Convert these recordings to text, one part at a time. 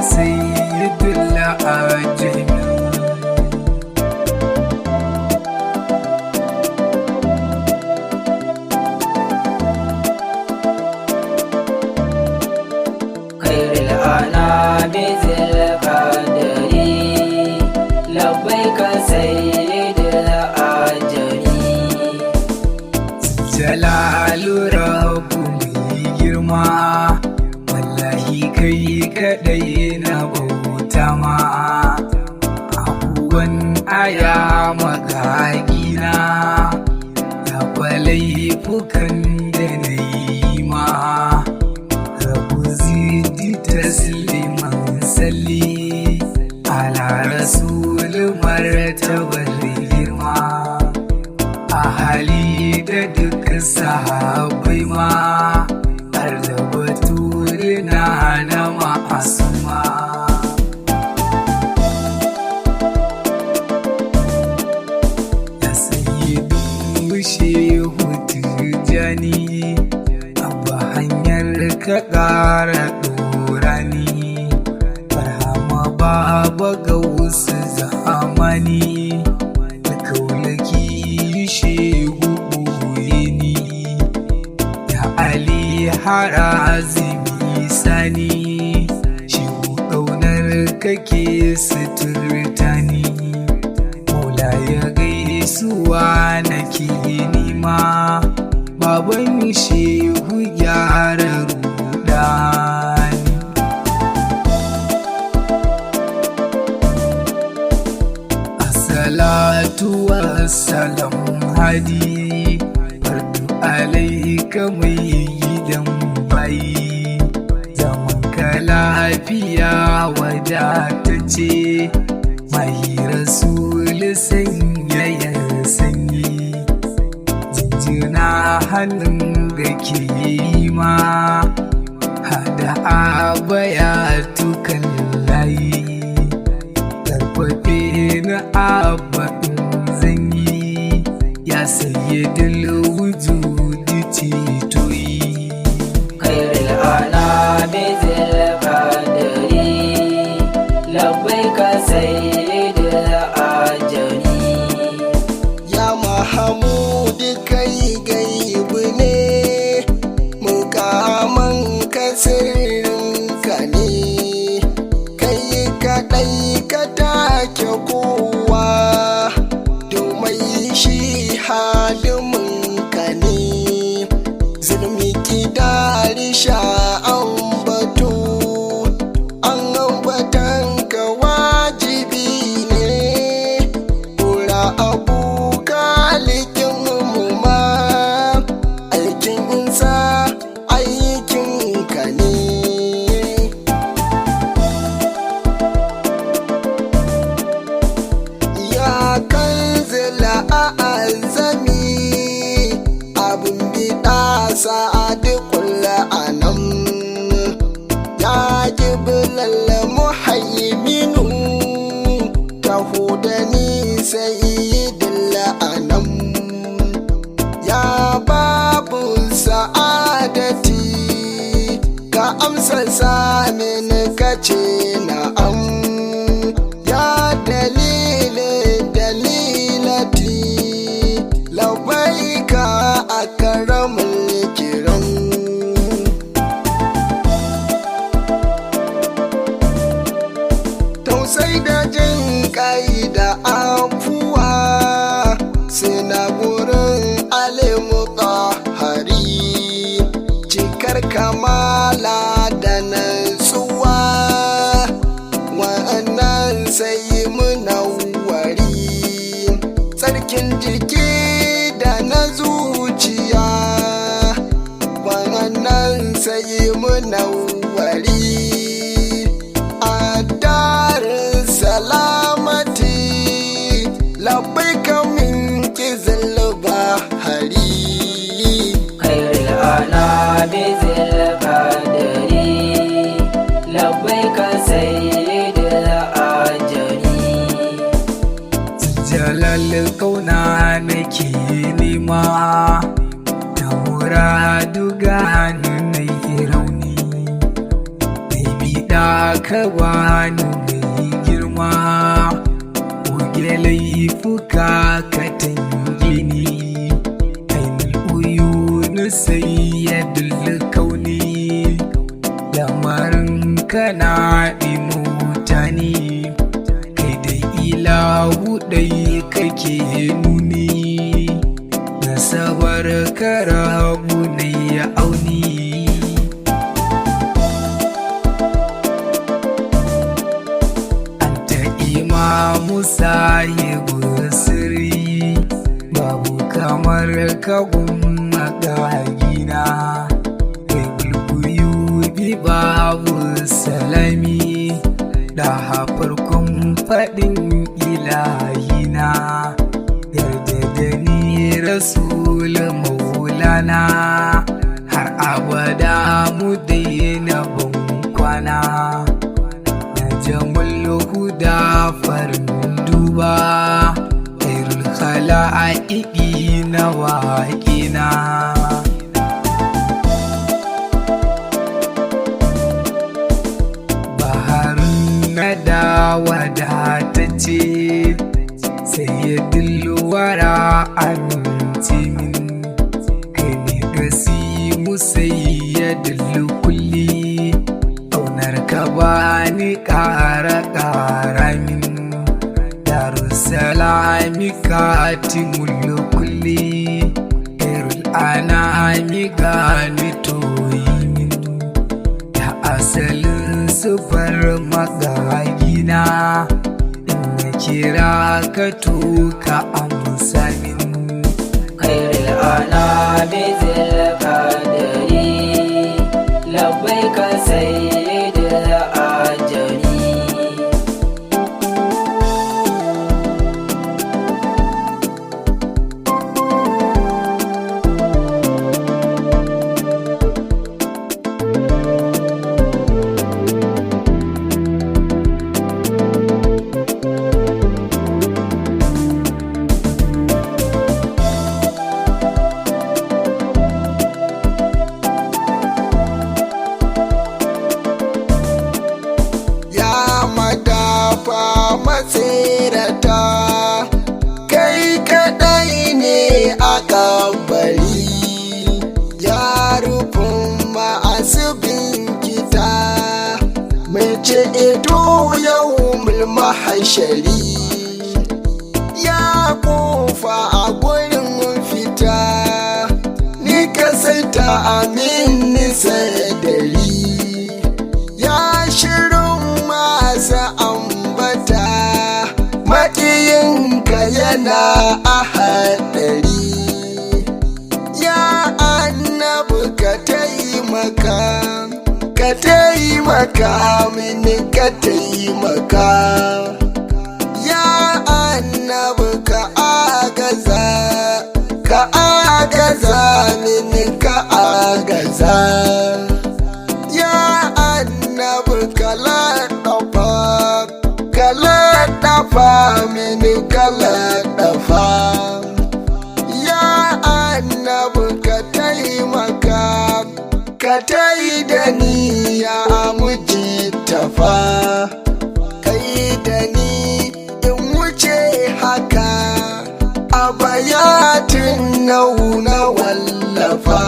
sayyidul ajami. khairul anami zil qadari labbaika sayyidul ajami. Jalalu rabu mai girma, wallahi kai kadai na bauta ma. Abubuwan aya magagina, ya laifukan da na yi ma. Rabu zidi tasliman salli ala rasul martabar girma. Ahali da duk sahabbai ma, har da baturi na ma'asuma. Ya sayyidu shehu tijani, abba hanyar ka ƙara ɗorani. Barhama baba ga wasu zamani, da kaulaki shehu ɓoye ni. Ya Ali Harazimi Sani, shehu ƙaunar kake suturta ni. Maula ya gaisuwa nake nima, baban shehu gyara rudani. Assalatu wassalam hadi, fardu alaika mai gidan bayi. Zaman ka lafiya wadatacce, mai rasul sanyayar sanyi. Jinjina hannun ga ke yi ma, hada abaya tukan layi. Karfafe na abba zanyi, ya sayyidul wujudi titoyi. khairul anami zil qadari labbaika sayyidul ajami. Ya Mahamudu kai gaibu ne, mukaman ka sirrinka ne, kai kaɗai ka take kowa, domin shi haliminka ne. Zulmi kidari sha'an batu, an ambatan ka wajibi ne. Kura abu kalikin mu ma, aikin insa aikin ka ne. Ya kanzila a azami, abin biɗa sa'adikul anam. Ya jibilal muhaiminu, taho da ni sayyidul anam. Ya babu sa'adati, ka amsa samin ka ce na'am. Ya dalilati, labbaika akramul kiram. Tausai da jin kai da afuwa, suna gurin alimu ƙahari. Cikar kamala da nutsuwa, wa'annan sai munawwari. Tsarkin jiki da na zuciya, wa'annan sai munawwari. Addarin salamati, labbaika min kizil bahari. khairul anami zil qadari labbaika sayyidul ajami. Jalal kauna nake nema, da muradu gani mai rauni. Mai biɗa da ka bani mai girma, goge laifuka ka tange ni, ainul uyun sayyidul kauni, lamarin kana mutane, kai da ilahu ɗai kake nuni, nasabar karabu na ya auni. Anta imamu sahibu sirri, babu kamar kagun magagina, kai bulbuyu bi babu salami, da farkon faɗin ilahina, yarda da ni rasul maulana, har abada mu daina ban kwana, na jamul huda farin duba, khairul khala'iqi na waƙina. Da wadatacce sai ya dilluwara amince min, kai ne gasimu sai ya dillu kulli, ƙaunar ka bani ƙara min, darussalami katimul kulli, khairul anami gani toyi min, ya asalin sufar magagina, in na kira ka tuka amsa min. khairul anami zil qadari, labbaika sayyidul ajali. Matsirata kai kadai ne a kabari, ya rufin masu binkita mai ce ito yau mulmahashari, ya kofa a gurin fita ni ka saita amin nisa dari, ya shirin masa ambata maƙiyinka yana a haɗari, ya annabi ka taimaka, ka taimaka mini ka taimaka, ya annabi ka agaza, ka agaza mini ka agaza, ya annabi ka laɗafa, ka laɗafa mini ka laɗafa, ya annabi ka taimaka, ka tai da ni ya muji tafa, kai da ni in wuce haka a bayatin nauna wallafa,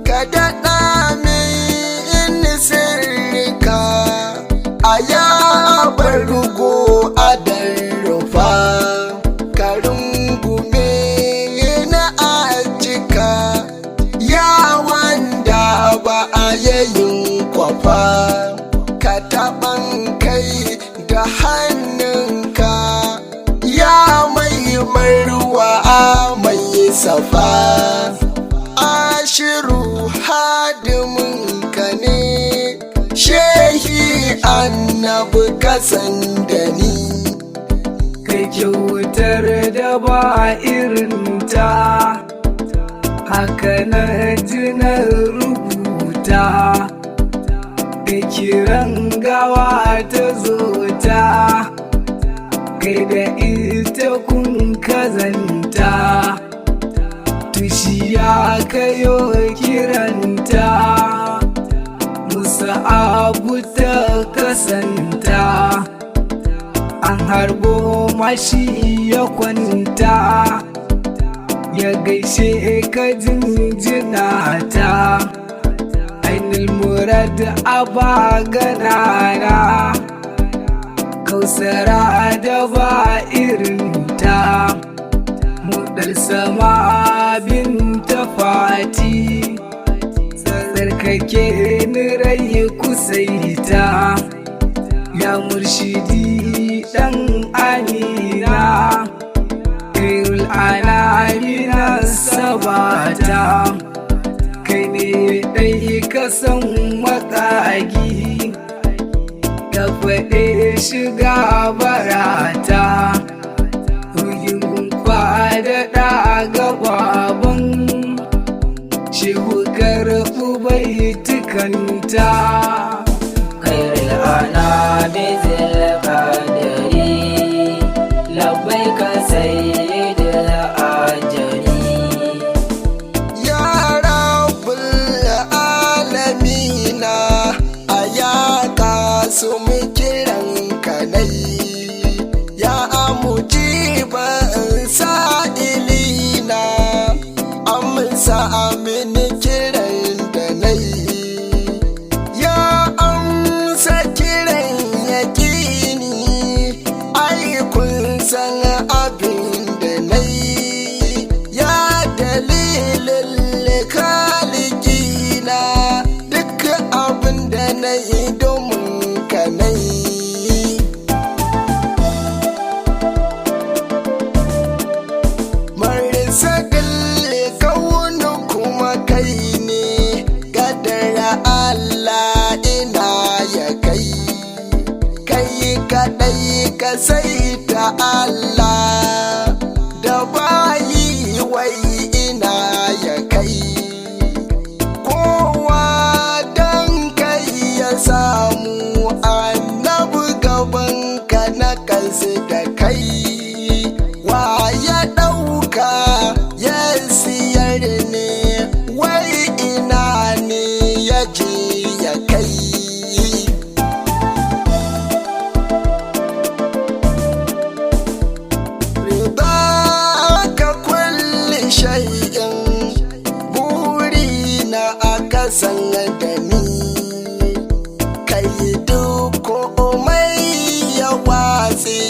ka daɗa min sirrika a ya bargo a darrufa, ka rungume na ajika, ya wanda ba a yayin kwafa, ka taɓan kai da hannunka, ya mai marwa mai safa, ashiru hadiminka ne, shehi annabi kasan da ni, kai kyautar da ba irinta, haka na ji na rubuta, kai kiran gawa ta zo ta, kai da ita kun kazanta, tushiya kayo kiranta, musa abu ta santa, an harbo mashi ya kwanta, ya gaishe ka jinjina ta, ainul murad aba ganana, kausara da ba irinta, mudar sama binta fati, tsarkake ni rai kusaita, ya murshidi dan amina, kairul anami na sabata, kai ne dai ka san matsagi, ka faɗe shiga barata, ruhin faɗaɗa gababan shehu karɓu baitukanta. Khairul anami zil qadari, labbaika sayyidul ajali. Ya rabbul alamina, a yaƙa su mu kiran kanai, ya mujiban sa'ilina, amsa amini kiran da nai, ya amsa kiran yaƙini, ai kun san abin da nai, ya dalilin kalikina, duk abin da na yi domin ka nai. Marisa dalle kaunu kuma kai ne, gadara Allah ina ya kai, kai kaɗai ka saita Allah, da bayi wai ina ya kai, kowa dan kai ya samu, annabi gaban ka na kansu da kai, wa ya ɗauka ya siyar ne, wai ina ne ya je ya kai. Rida ka kulli shay'in, buri na aka san da ni, kai duk komai ya watsi,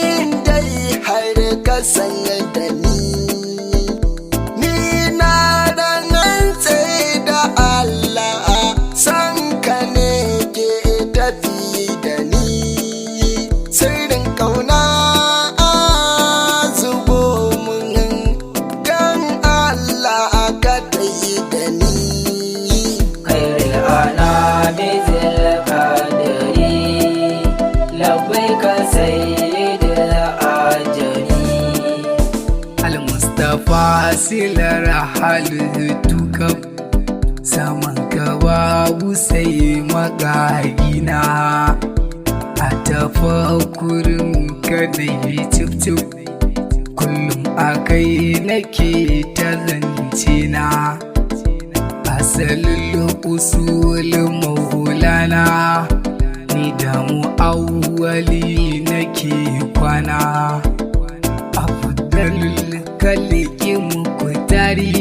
in dai har ka san da ni, ni na rantse da Allah, san ka ne ke tafi da ni, sirrin kauna zubo mun, dan Allah ka tafi da ni. Khairul anami zil qadari, labbaika sayyidul ajali. Al-Mustapha silar halittu kaf, saman ka babu sai magagina, a tafakurin ka na yi cif-cif, kullum a kai nake ta zance na, asalin usul maulana, ni da mu'awwali nake kwana, afdalul kaliki muku tari,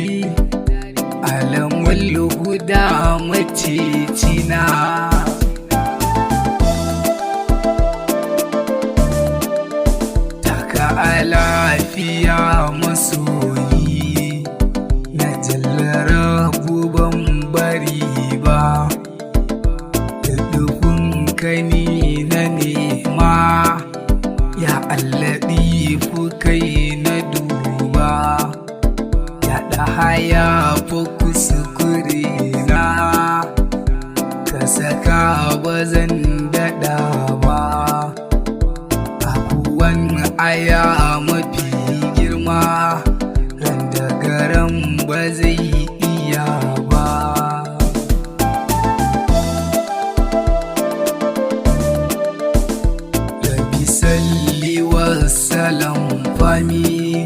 alamul huda macicina. Taka a lafiya masoyi, na jallara ban bari ba, da dubin kani na nema, ya allaɗi kai na duba, ya ɗahaya fa kuskure na, ka saka bazan daɗa ba, abuwan aya mafi girma, randa garan ba zai iya ba. Rabbi salli wa salam fami,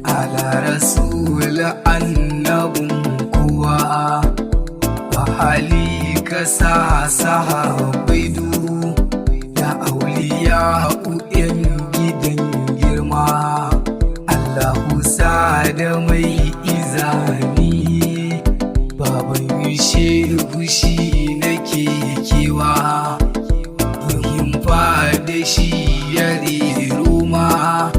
ala rasul annabin kuwa, wa hali ka sa sahabai Allahu da mai izani baban yushe fushi nake kewa himfa da shi ya roma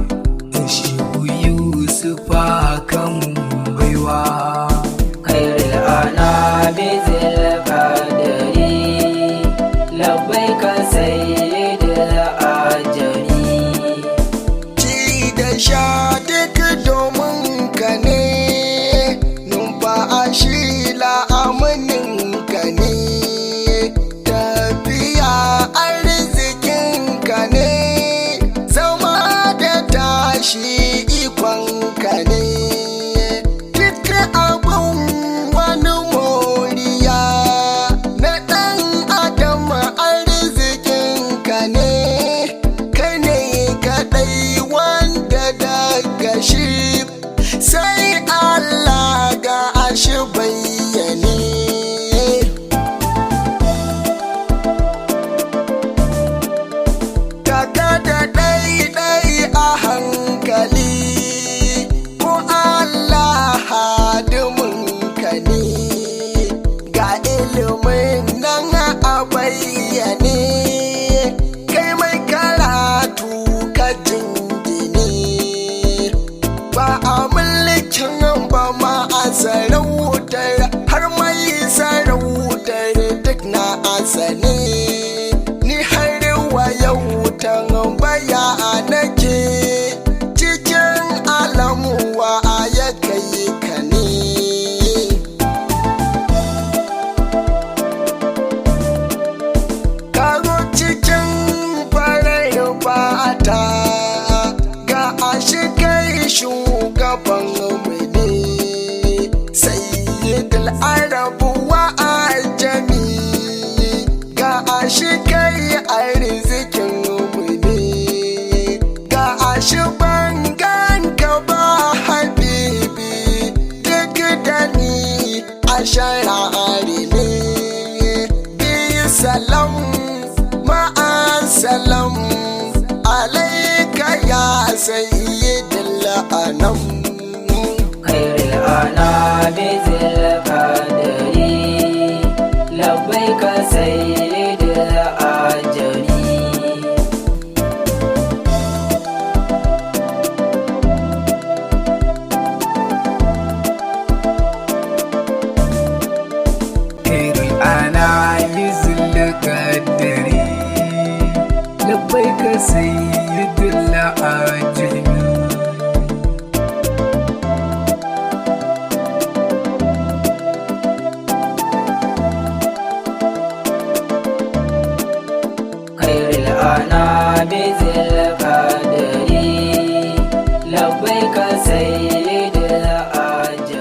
da shehu yusufa kan baiwa khairul anami zil qadari labbaika sayyidul ajari da sha duk domin ka ne numfashi la'amanin ka ne tafiya arzikin ka ne zama da tashi ikon ka ne duk abun wani moriya na ɗan adam arzikin ka ne kai ne kaɗai daga shi sai Allah ga shi bayyane kaga da ɗai a hankali ko Allah hadimin ka ne ga ilimin nan a bayyane kai mai karatu ka jingine ba a mulkin ba ma a sarautar har mai sarautar duk na asane ni har wa yau tambaya nake cikin alamuwa ya kai ka ne karo cikin farar fata ga ashi kai shugaban mu ne sayyidul arabu wa ajami ga ashi kai arzikin mu ne ga ashi bangan ka ba habibi duk da ni a shara'ari ne bi salam ma'asalam alaika ya sayyidul anam khairul anami zil qadari labbaika sayyidul ajari khairul anami zil qadari labbaika sayyidul ajali